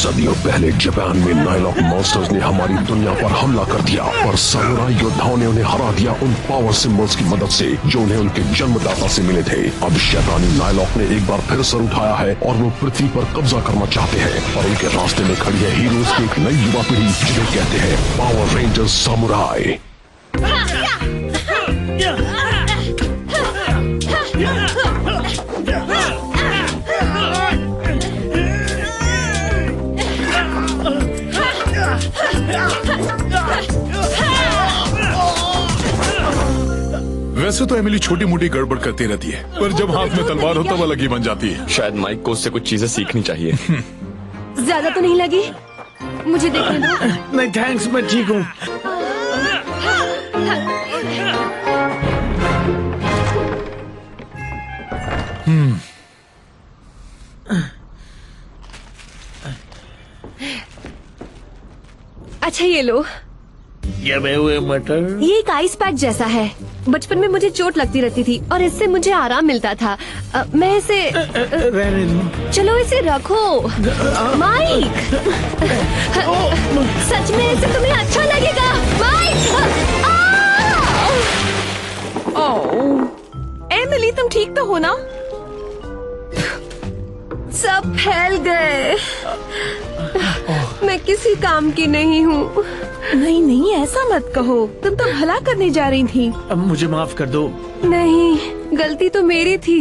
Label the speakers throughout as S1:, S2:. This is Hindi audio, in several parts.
S1: सदियों पहले जापान में नाइलॉक मॉन्स्टर्स ने हमारी दुनिया पर हमला कर दिया, पर सामुराई योद्धाओं ने उन्हें हरा दिया उन पावर सिंबल्स की मदद से जो उन्हें उनके जन्मदाता से मिले थे। अब शैतानी नाइलॉक ने एक बार फिर सर उठाया है और वो पृथ्वी पर कब्जा करना चाहते हैं। और उनके रास्ते में खड़ी है हीरोज की एक नई युवा पीढ़ी जिन्हें कहते हैं पावर रेंजर्स सामुराई।
S2: वैसे तो एमिली छोटी मोटी गड़बड़ करती रहती है, पर जब हाथ में तलवार हो तब अलग ही बन जाती है।
S3: शायद माइक को उससे कुछ चीजें सीखनी चाहिए।
S4: ज्यादा तो नहीं लगी? मुझे देखने दो।
S5: नहीं थैंक्स, मैं ठीक हूँ।
S4: अच्छा ये लो।
S5: जमे हुए मटर।
S4: ये एक आइस पैक जैसा है। बचपन में मुझे चोट लगती रहती थी और इससे मुझे आराम मिलता था। मैं इसे
S5: रहने दो।
S4: चलो इसे रखो। माइक, सच में इसे तुम्हें अच्छा लगेगा। माइक,
S6: एमिली तुम ठीक तो हो ना?
S4: सब फैल गए। मैं किसी काम की नहीं हूँ।
S6: नहीं नहीं ऐसा मत कहो, तुम तो भला करने जा रही थी।
S5: अब मुझे माफ कर दो।
S4: नहीं, गलती तो मेरी थी।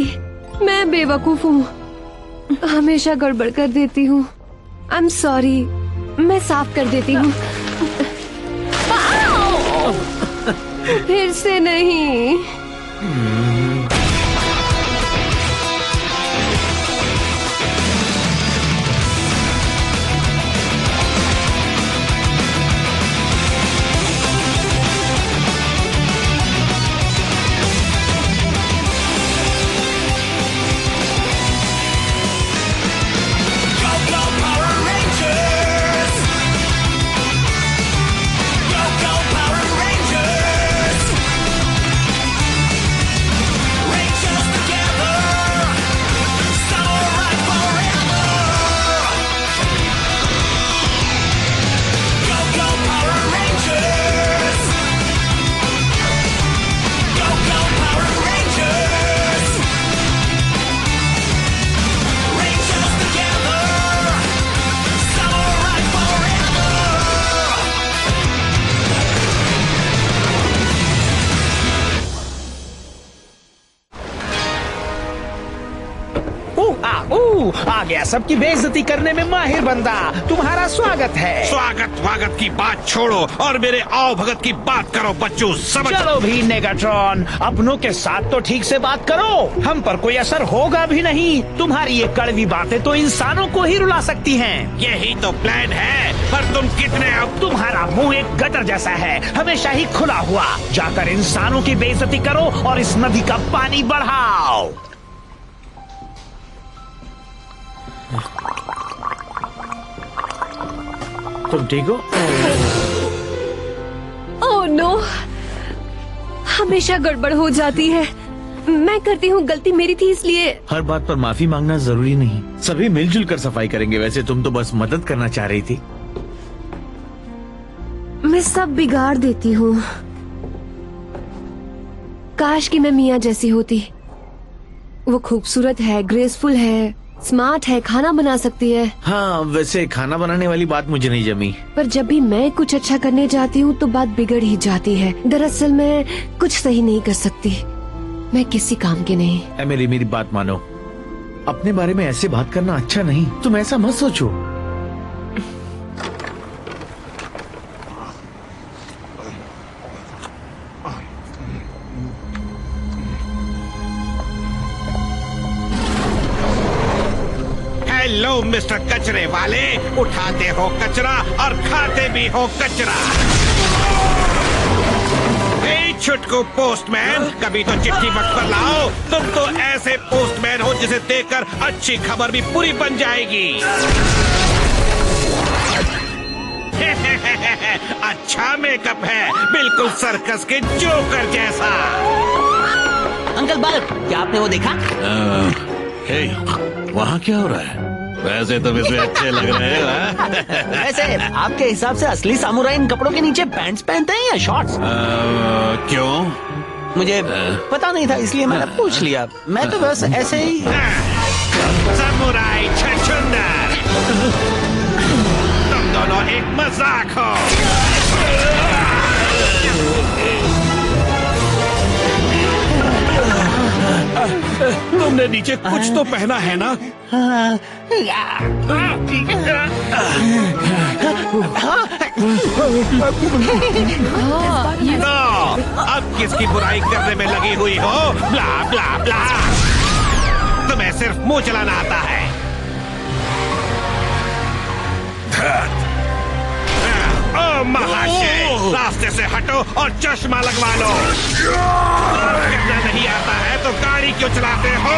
S4: मैं बेवकूफ हूँ, हमेशा गड़बड़ कर देती हूँ। आई एम सॉरी, मैं साफ कर देती हूँ। फिर से नहीं।
S5: आ गया सबकी बेइज्जती करने में माहिर बंदा। तुम्हारा स्वागत है।
S7: स्वागत वागत की बात छोड़ो और मेरे आओ भगत की बात करो बच्चों, समझ।
S5: चलो भी नेगाट्रॉन, अपनों के साथ तो ठीक से बात करो। हम पर कोई असर होगा भी नहीं। तुम्हारी ये कड़वी बातें तो इंसानों को ही रुला सकती हैं।
S7: यही तो प्लान है, पर तुम कितने अब।
S5: तुम्हारा मुंह एक गटर जैसा है, हमेशा ही खुला हुआ। जाकर इंसानों की बेइज्जती करो और इस नदी का पानी बढ़ाओ। तुम ठीक हो?
S4: ओह नो, हमेशा गड़बड़ हो जाती है। मैं करती हूँ, गलती मेरी थी इसलिए।
S5: हर बात पर माफी मांगना जरूरी नहीं, सभी मिलजुल कर सफाई करेंगे। वैसे तुम तो बस मदद करना चाह रही थी।
S4: मैं सब बिगाड़ देती हूँ। काश कि मैं मिया जैसी होती। वो खूबसूरत है, ग्रेसफुल है, स्मार्ट है, खाना बना सकती है।
S5: हाँ, वैसे खाना बनाने वाली बात मुझे नहीं जमी।
S4: पर जब भी मैं कुछ अच्छा करने जाती हूँ तो बात बिगड़ ही जाती है। दरअसल मैं कुछ सही नहीं कर सकती। मैं किसी काम की नहीं।
S5: एमिली मेरी बात मानो, अपने बारे में ऐसे बात करना अच्छा नहीं। तुम ऐसा मत सोचो।
S7: हेलो मिस्टर कचरे वाले, उठाते हो कचरा और खाते भी हो कचरा। छुटकू पोस्टमैन, कभी तो चिट्ठी वक्त पर लाओ। तुम तो ऐसे पोस्टमैन हो जिसे देखकर अच्छी खबर भी पूरी बन जाएगी। अच्छा मेकअप है, बिल्कुल सर्कस के जोकर जैसा।
S8: अंकल बालक, क्या आपने वो देखा?
S9: हे, वहाँ क्या हो रहा है?
S7: वैसे तुम इसे अच्छे लग रहे हो, हाँ?
S5: वैसे आपके हिसाब से असली सामुराई इन कपड़ों के नीचे पैंट्स पहनते हैं या शॉर्ट्स?
S7: क्यों?
S5: मुझे पता नहीं था इसलिए मैंने पूछ लिया। मैं तो बस ऐसे ही।
S7: समुराई छछूंदर, तुम दोनों एक मजाक हो। तुमने नीचे कुछ तो पहना है ना? तो अब किसकी बुराई करने में लगी हुई हो? ब्ला ब्ला ब्ला। तुम्हें सिर्फ मुंह चलाना आता है। ओ महाशय, रास्ते से हटो और चश्मा लगवा लो। कहना नहीं आता है तो गाड़ी क्यों चलाते हो?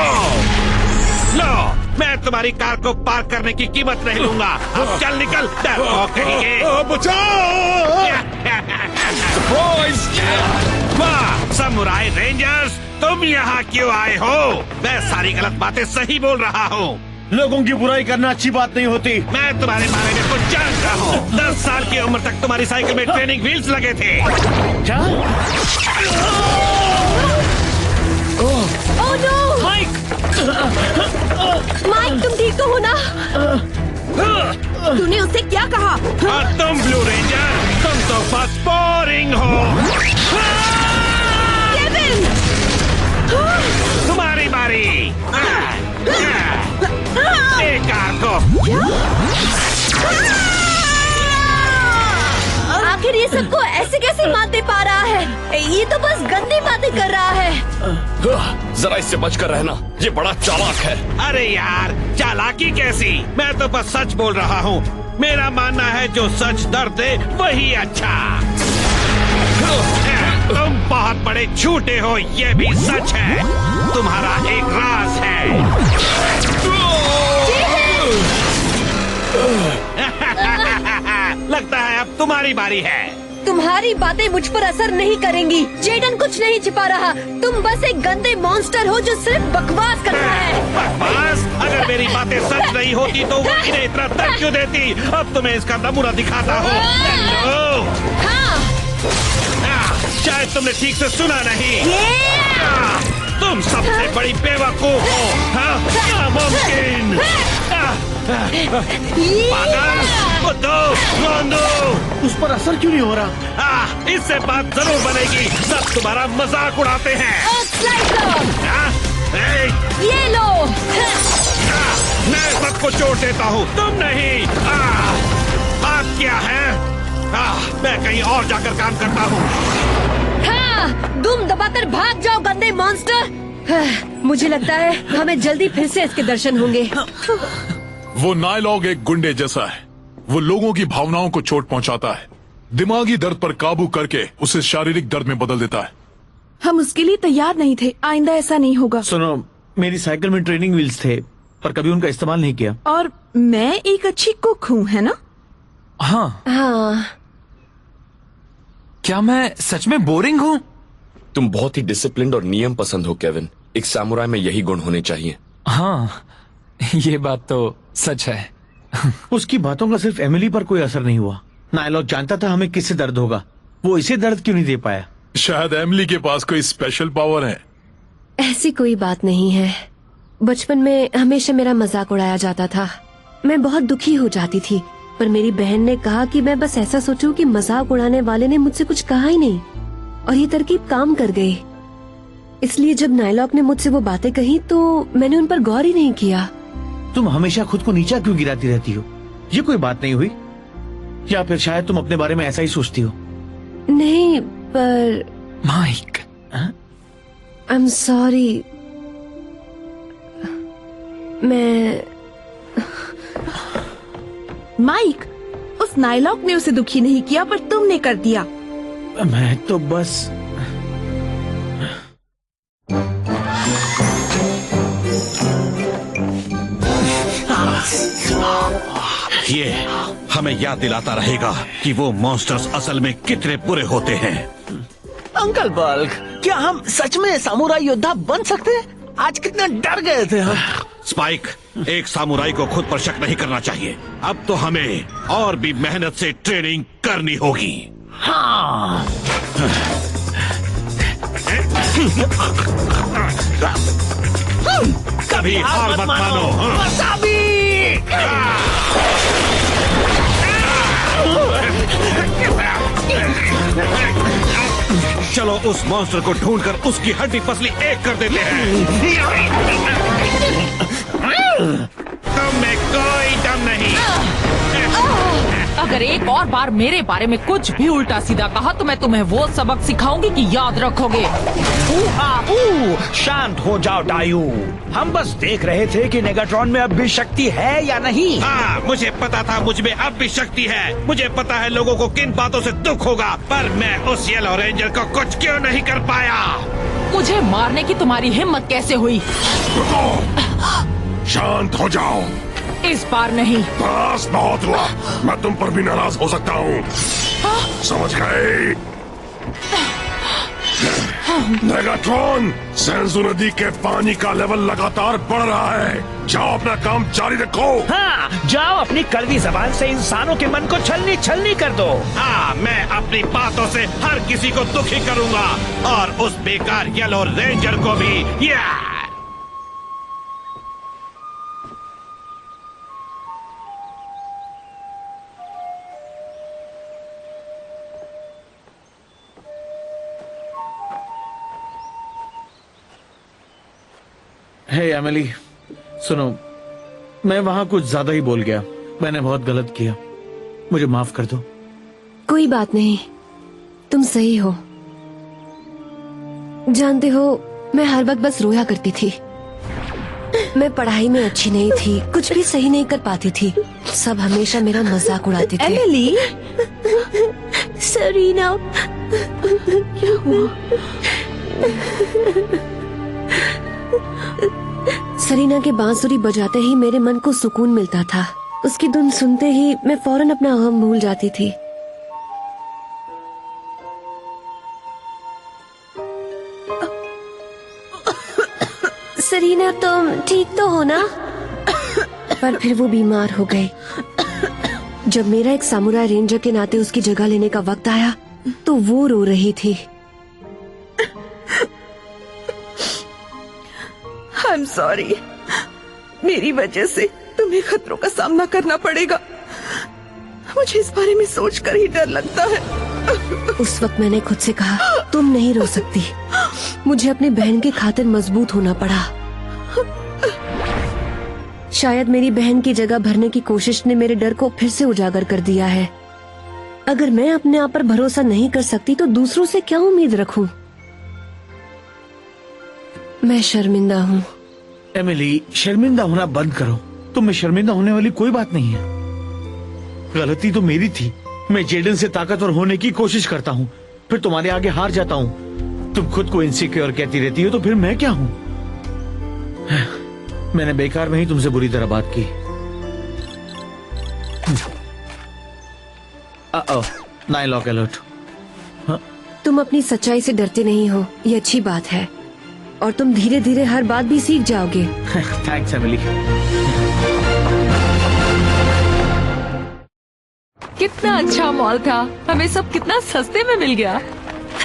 S7: लो, मैं तुम्हारी कार को पार्क करने की कीमत नहीं लूंगा। अब चल निकल, डरपोक कहेंगे। वाह समुराई रेंजर्स, तुम यहाँ क्यों आए हो? मैं सारी गलत बातें सही बोल रहा हूँ।
S5: लोगों की बुराई करना अच्छी बात नहीं होती।
S7: मैं तुम्हारे बारे में कुछ जानता हूँ। 10 साल की उम्र तक तुम्हारी साइकिल में ट्रेनिंग व्हील्स लगे थे।
S5: क्या?
S4: Oh no!
S5: माइक!
S4: माइक, तुम ठीक तो हो ना?
S6: तूने उससे क्या कहा?
S7: और तुम ब्लू रेंजर, तुम तो बस बोरिंग हो।
S6: केविन!
S7: तुम्हारी बारी। एक कार को।
S4: आखिर ये सबको ऐसे कैसे मात दे पा रहा है? ये तो बस गंदी बातें कर रहा है।
S3: जरा इससे बचकर रहना, ये बड़ा चालाक है।
S7: अरे यार, चालाकी कैसी? मैं तो बस सच बोल रहा हूँ। मेरा मानना है जो सच दर्द दे वही अच्छा। तुम बहुत बड़े झूठे हो, ये भी सच है। तुम्हारा एक राज है। लगता है अब तुम्हारी बारी है।
S4: तुम्हारी बातें मुझ पर असर नहीं करेंगी। जेडन कुछ नहीं छिपा रहा। तुम बस एक गंदे मॉन्स्टर हो जो सिर्फ बकवास करता है।
S7: बकवास? अगर मेरी बातें सच नहीं होती तो वो इन्हें इतना दर्द क्यों देती? अब तुम्हें इसका नमूना दिखाता हूँ। हेलो।
S4: हाँ।
S7: शायद तुमने ठीक से सुना नहीं। तुम सबसे बड़ी बेवकूफ हो। नामुमकिन। पागल, बुद्धू, रोंदू।
S5: उस पर असर क्यों नहीं हो रहा?
S7: इससे बात जरूर बनेगी। सब तुम्हारा मजाक उड़ाते हैं।
S4: ये लो।
S7: मैं सबको चोट देता हूँ, तुम नहीं। बात क्या है? मैं कहीं और जाकर काम करता हूँ।
S4: हाँ, दुम दबाकर भाग जाओ गंदे मॉन्स्टर। मुझे लगता है हमें जल्दी फिर से इसके दर्शन होंगे।
S2: वो नायलॉग एक गुंडे जैसा है। वो लोगों की भावनाओं को चोट पहुंचाता है, दिमागी दर्द पर काबू करके उसे शारीरिक दर्द में बदल देता है।
S6: हम उसके लिए तैयार नहीं थे। आइंदा ऐसा नहीं होगा।
S5: सुनो, मेरी साइकिल में ट्रेनिंग व्हील्स थे पर कभी उनका इस्तेमाल नहीं किया।
S6: और मैं एक अच्छी कुक हूँ, है ना?
S8: हाँ।
S4: हाँ।
S8: क्या मैं सच में बोरिंग हूँ?
S3: तुम बहुत ही डिसिप्लिन्ड और नियम पसंद हो केविन। एक सामुराई में यही गुण होने चाहिए।
S8: हाँ, ये बात तो सच है।
S5: उसकी बातों का सिर्फ एमिली पर कोई असर नहीं हुआ। नायलॉग जानता था हमें किससे दर्द होगा। वो इसे दर्द क्यों नहीं दे पाया?
S2: शायद एमिली के पास कोई स्पेशल पावर है।
S4: ऐसी कोई बात नहीं है। बचपन में हमेशा मेरा मजाक उड़ाया जाता था। मैं बहुत दुखी हो जाती थी, पर मेरी बहन ने कहा कि मैं बस ऐसा सोचूं कि मजाक उड़ाने वाले ने मुझसे कुछ कहा ही नहीं, और ये तरकीब काम कर गई। इसलिए जब नायलॉग ने मुझसे वो बातें कही तो मैंने उन पर गौर ही नहीं किया।
S5: तुम हमेशा खुद को नीचा क्यों गिराती रहती हो? ये कोई बात नहीं हुई? या फिर शायद तुम अपने बारे में ऐसा ही सोचती हो?
S4: नहीं, पर
S8: माइक,
S4: आई एम सॉरी। मैं
S6: माइक, उस नायलॉग ने उसे दुखी नहीं किया पर तुमने कर दिया।
S5: मैं तो बस
S7: ये हमें याद दिलाता रहेगा कि वो मॉन्स्टर्स असल में कितने बुरे होते हैं।
S5: अंकल बल्क, क्या हम सच में सामुराई योद्धा बन सकते हैं? आज कितना डर गए थे हम।
S7: स्पाइक, एक सामुराई को खुद पर शक नहीं करना चाहिए। अब तो हमें और भी मेहनत से ट्रेनिंग करनी होगी।
S5: हाँ।
S7: कभी हार मत मानो।
S5: वसाबी!
S7: चलो उस मॉन्स्टर को ढूंढकर उसकी हड्डी पसली एक कर देते हैं। तुम में कोई दम नहीं।
S9: अगर एक और बार मेरे बारे में कुछ भी उल्टा सीधा कहा तो मैं तुम्हें वो सबक सिखाऊंगी कि याद रखोगे।
S5: शांत हो जाओ डायू। हम बस देख रहे थे कि नेगाट्रॉन में अब भी शक्ति है या नहीं।
S7: हाँ, मुझे पता था मुझ में अब भी शक्ति है। मुझे पता है लोगों को किन बातों से दुख होगा, पर मैं उस येलो रेंजर को कुछ क्यों नहीं कर पाया।
S9: मुझे मारने की तुम्हारी हिम्मत कैसे हुई?
S1: शांत हो जाओ।
S9: इस बार नहीं।
S1: बस बहुत हुआ, मैं तुम पर भी नाराज हो सकता हूँ। समझ गए? नेगाट्रॉन, सेंसु नदी के पानी का लेवल लगातार बढ़ रहा है। जाओ अपना काम जारी रखो।
S5: हाँ, जाओ अपनी कड़वी जबान से इंसानों के मन को छलनी छलनी कर दो।
S7: हाँ, मैं अपनी बातों से हर किसी को दुखी करूँगा और उस बेकार येलो रेंजर को भी।
S5: हे एमिली, सुनो, मैं वहाँ कुछ ज्यादा ही बोल गया। मैंने बहुत गलत किया, मुझे माफ कर दो।
S4: कोई बात नहीं, तुम सही हो। जानते हो, मैं हर वक्त बस रोया करती थी। मैं पढ़ाई में अच्छी नहीं थी, कुछ भी सही नहीं कर पाती थी। सब हमेशा मेरा मजाक उड़ाते थे।
S6: एमिली,
S4: सरीना,
S6: क्या हुआ?
S4: सरीना के बांसुरी बजाते ही मेरे मन को सुकून मिलता था। उसकी धुन सुनते ही मैं फौरन अपना गम भूल जाती थी। सरीना, तुम ठीक तो हो ना? पर फिर वो बीमार हो गई। जब मेरा एक सामुराई रेंजर के नाते उसकी जगह लेने का वक्त आया तो वो रो रही थी।
S6: I'm sorry. मेरी वजह से तुम्हें खतरों का सामना करना पड़ेगा। मुझे इस बारे में सोचकर ही डर लगता है।
S4: उस वक्त मैंने खुद से कहा, तुम नहीं रो सकती। मुझे अपनी बहन की खातिर मजबूत होना पड़ा। शायद मेरी बहन की जगह भरने की कोशिश ने मेरे डर को फिर से उजागर कर दिया है। अगर मैं अपने आप पर भरोसा नहीं कर सकती तो दूसरों से क्या उम्मीद रखूं? मैं शर्मिंदा हूँ।
S5: एमिली, शर्मिंदा होना बंद करो। तुम में शर्मिंदा होने वाली कोई बात नहीं है। गलती तो मेरी थी। मैं जेडन से ताकतवर होने की कोशिश करता हूँ, फिर तुम्हारे आगे हार जाता हूँ। तुम खुद को इनसिक्योर कहती रहती हो, तो फिर मैं क्या हूँ? मैंने बेकार में ही तुमसे बुरी तरह बात की। नाइलॉक अलर्ट।
S4: तुम अपनी सच्चाई से डरते नहीं हो, ये अच्छी बात है। और तुम धीरे धीरे हर बात भी सीख जाओगे।
S5: Thanks Emily.
S9: कितना अच्छा मॉल था, हमें सब कितना सस्ते में मिल गया।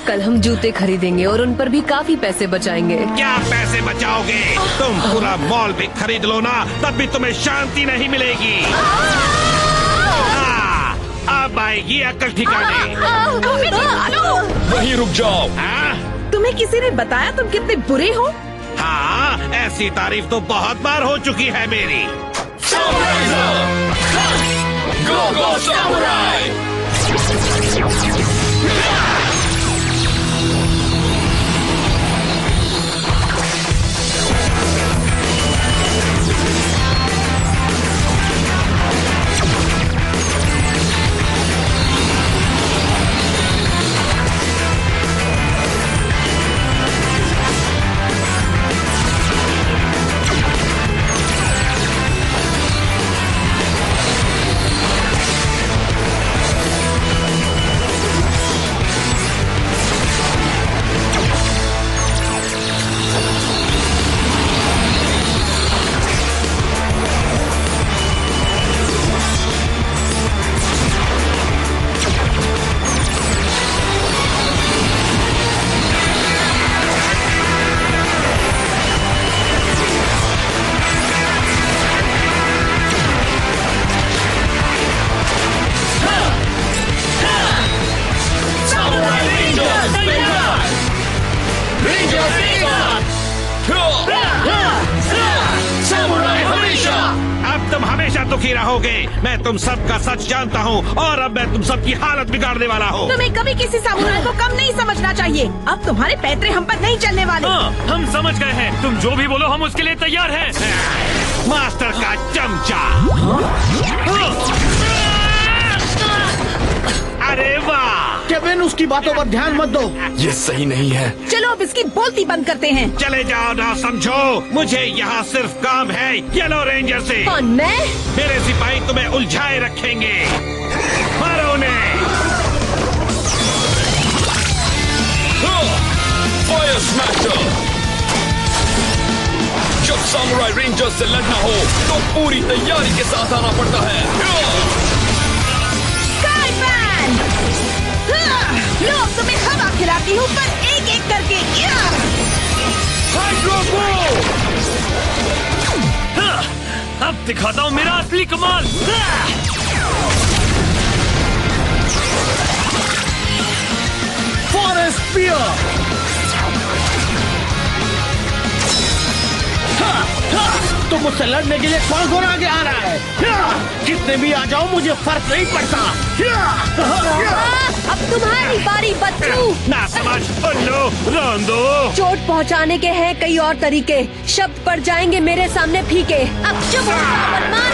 S4: कल हम जूते खरीदेंगे और उन पर भी काफी पैसे बचाएंगे।
S7: क्या पैसे बचाओगे? तुम पूरा मॉल भी खरीद लो ना, तब भी तुम्हें शांति नहीं मिलेगी। अब आएगी अक्ल ठिकाने।
S3: वहीं रुक जाओ।
S6: तुम्हें किसी ने बताया तुम कितने बुरे हो?
S7: हाँ, ऐसी तारीफ तो बहुत बार हो चुकी है मेरी।
S3: Go, go, samurai!
S7: दुखी रहोगे। मैं तुम सबका सच जानता हूँ और अब मैं तुम सबकी हालत बिगाड़ने वाला हूँ।
S6: तुम्हें कभी किसी सामुराई को कम नहीं समझना चाहिए। अब तुम्हारे पैतरे हम पर नहीं चलने वाले।
S10: हम समझ गए हैं, तुम जो भी बोलो हम उसके लिए तैयार हैं।
S7: मास्टर का चमचा। अरे वाह!
S5: केविन, उसकी बातों पर ध्यान मत दो।
S3: ये सही नहीं है।
S6: चलो अब इसकी बोलती बंद करते हैं।
S7: चले जाओ ना समझो, मुझे यहाँ सिर्फ काम है येलो रेंजर से।
S4: कौन, मैं?
S7: मेरे सिपाही तुम्हें उलझाए रखेंगे। मारो उन्हें।
S3: Fire smasher. जब सामुराई रेंजर्स से लड़ना हो तो पूरी तैयारी के साथ आना पड़ता है।
S6: लो, तुम्हें हवा खिलाती हूँ पर एक एक करके।
S10: अब दिखाता हूँ मेरा असली कमाल।
S5: Forest spear. तुम मुझसे लड़ने के लिए कौन आगे आ रहा है? कितने भी आ जाओ मुझे फर्क नहीं पड़ता।
S4: अब तुम्हारी बारी बच्चू।
S7: ना समझ उल्लू, रोंदो।
S4: चोट पहुंचाने के हैं कई और तरीके, शब्द पड़ जाएंगे मेरे सामने फीके। अब चुप हो जाओ बदमाश।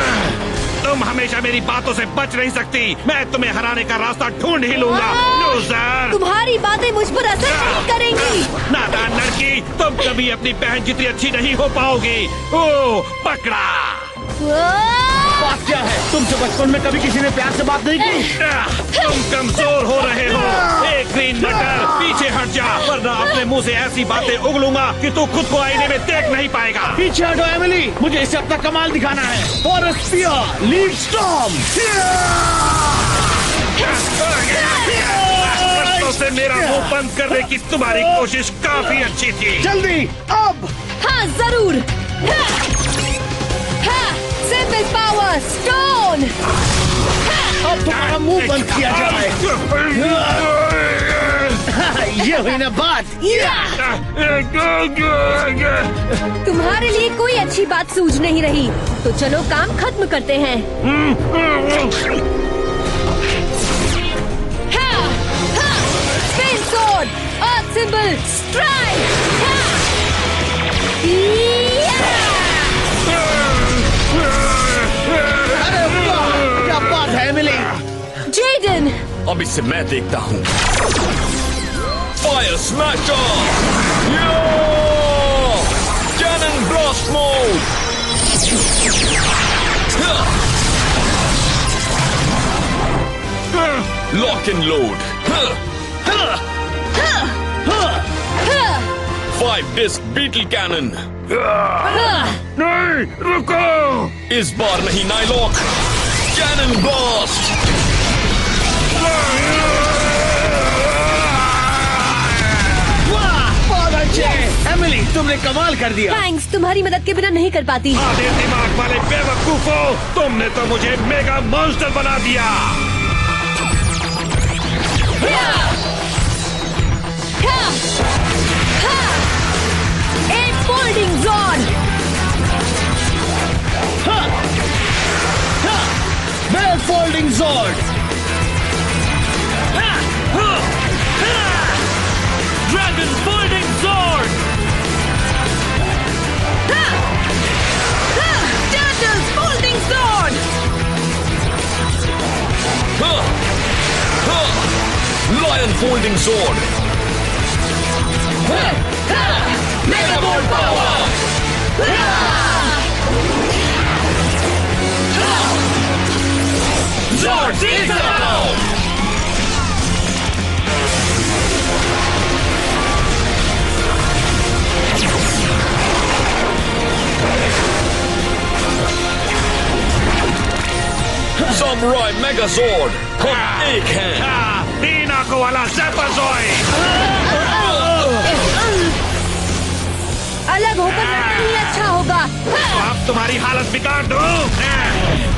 S7: तुम हमेशा मेरी बातों से बच नहीं सकती। मैं तुम्हें हराने का रास्ता ढूंढ ही लूंगा। लूजर।
S4: तुम्हारी बातें मुझ पर असर नहीं करेंगी।
S7: नादान लड़की, तुम कभी अपनी बहन जितनी अच्छी नहीं हो पाओगी। ओ, पकड़ा।
S5: बात क्या है? तुमसे बचपन में कभी किसी ने प्यार से बात नहीं की?
S7: तुम कमजोर हो रहे हो। एक ग्रीन मटर, पीछे हट जा वरना अपने मुंह से ऐसी बातें उगलूंगा कि तू खुद को आईने में देख नहीं पाएगा।
S5: पीछे हटो एमिली, मुझे इसे अपना कमाल दिखाना है। Forest spear, lead storm.
S7: से मेरा मुंह बंद करने की तुम्हारी कोशिश काफी अच्छी थी।
S5: जल्दी अब।
S4: हाँ जरूर। Simple power stone.
S5: अब तुम्हारा मुंह बंद किया जाए। ये हुई ना बात।
S4: तुम्हारे लिए कोई अच्छी बात सूझ नहीं रही, तो चलो काम खत्म करते हैं। स्पिन स्वॉर्ड, अर्थ सिंबल, स्ट्राइक।
S5: अरे वाह, क्या बात है एमिली।
S4: जेडन,
S3: अब इससे मैं देखता हूँ। Fire smasher. Cannon blast mode. Lock and load. 5 disc beetle cannon.
S7: नहीं, रुको।
S3: इस बार नहीं नाइलॉक। Cannon blast.
S5: बहुत अच्छे एमिली, तुमने कमाल कर दिया।
S4: थैंक्स, तुम्हारी मदद के बिना नहीं कर पाती।
S7: आधे दिमाग वाले बेवकूफो, तुमने तो मुझे मेगा मॉन्स्टर बना दिया।
S4: एक folding zord.
S5: Whale folding zord.
S10: Dragon folding zord.
S6: Turtles folding zord.
S3: Lion folding sword.
S6: Mega bolt power.
S3: Zord down. Samurai Mega Zord. हम एक हैं।
S7: 3 आंखों वाला ज़ेपाज़ॉइड।
S4: अलग होकर लड़ना ही अच्छा होगा।
S7: तो अब तुम्हारी हालत बिगाड़ दूं।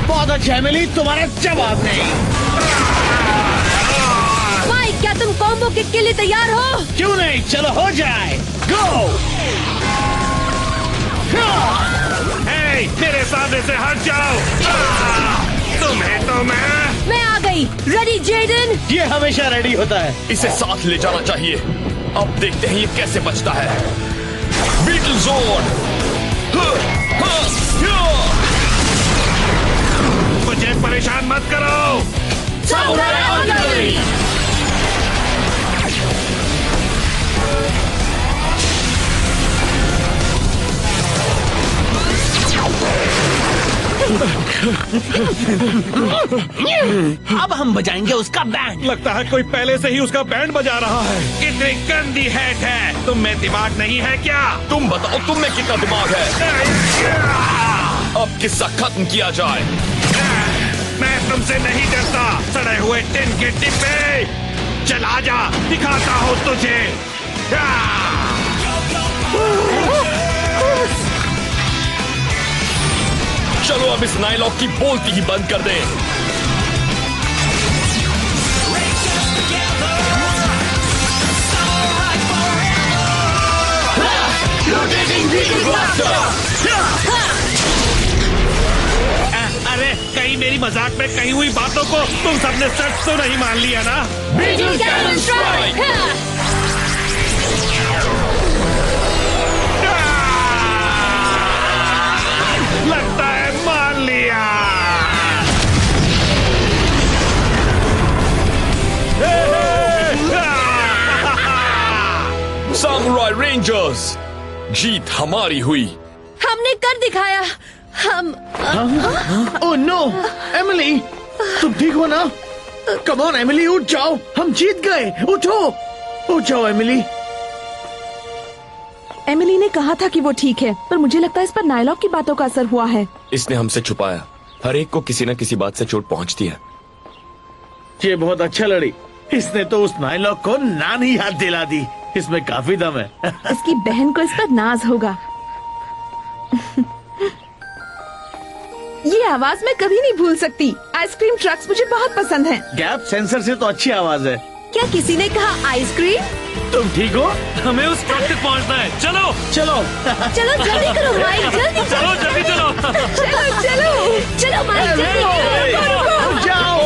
S5: बहुत अच्छा एमिली, तुम्हारा जवाब नहीं।
S4: माइक, क्या तुम कॉम्बो किक के लिए तैयार हो?
S5: क्यों नहीं, चलो हो जाए। गो।
S7: हे, मेरे सामने से हट जाओ।
S9: मैं आ गई। Ready Jayden?
S5: ये हमेशा रेडी होता है।
S3: इसे साथ ले जाना चाहिए। अब देखते हैं ये कैसे बचता है। Beetle zone.
S7: मुझे परेशान मत करो।
S5: अब हम बजाएंगे उसका बैंड।
S7: लगता है कोई पहले से ही उसका बैंड बजा रहा है। कितनी गंदी हैट है। तुम में दिमाग नहीं है क्या?
S3: तुम बताओ तुम में कितना दिमाग है। अब किस्सा खत्म किया जाए।
S7: मैं तुमसे नहीं डरता, सड़े हुए टिन के डिब्बे। चल आजा, दिखाता हूँ तुझे।
S3: चलो अब इस नाइलॉक की बोलती ही बंद कर दें।
S7: अरे कहीं मेरी मजाक में कही हुई बातों को तुम सबने सच तो नहीं मान लिया ना? लगता है मान लिया।
S3: सामुराई रेंजर्स, जीत हमारी हुई।
S4: हमने कर दिखाया। हम
S5: ओह नो, एमिली, तुम ठीक हो ना? कम ऑन एमिली, उठ जाओ, हम जीत गए। उठो, उठ जाओ एमिली।
S6: एमिली ने कहा था कि वो ठीक है, पर मुझे लगता है इस पर नायलॉक की बातों का असर हुआ है।
S3: इसने हमसे छुपाया। हर एक को किसी न किसी बात से चोट पहुंचती है।
S5: ये बहुत अच्छा लड़ी। इसने तो उस नायलॉक को नानी याद दिला दी। इसमें काफी दम है।
S6: इसकी बहन को इस पर नाज होगा। ये आवाज मैं कभी नहीं भूल सकती। आइसक्रीम ट्रक्स मुझे बहुत पसंद हैं।
S5: गैप सेंसर से तो अच्छी आवाज है।
S6: क्या किसी ने कहा आइसक्रीम?
S5: तुम ठीक हो?
S10: हमें उस ट्रक तक पहुंचना है। चलो
S5: चलो
S4: चलो जल्दी करो माइक, जल्दी
S10: चलो जल्दी चलो।
S6: चलो चलो
S4: चलो माइक, जल्दी करो।
S5: जाओ।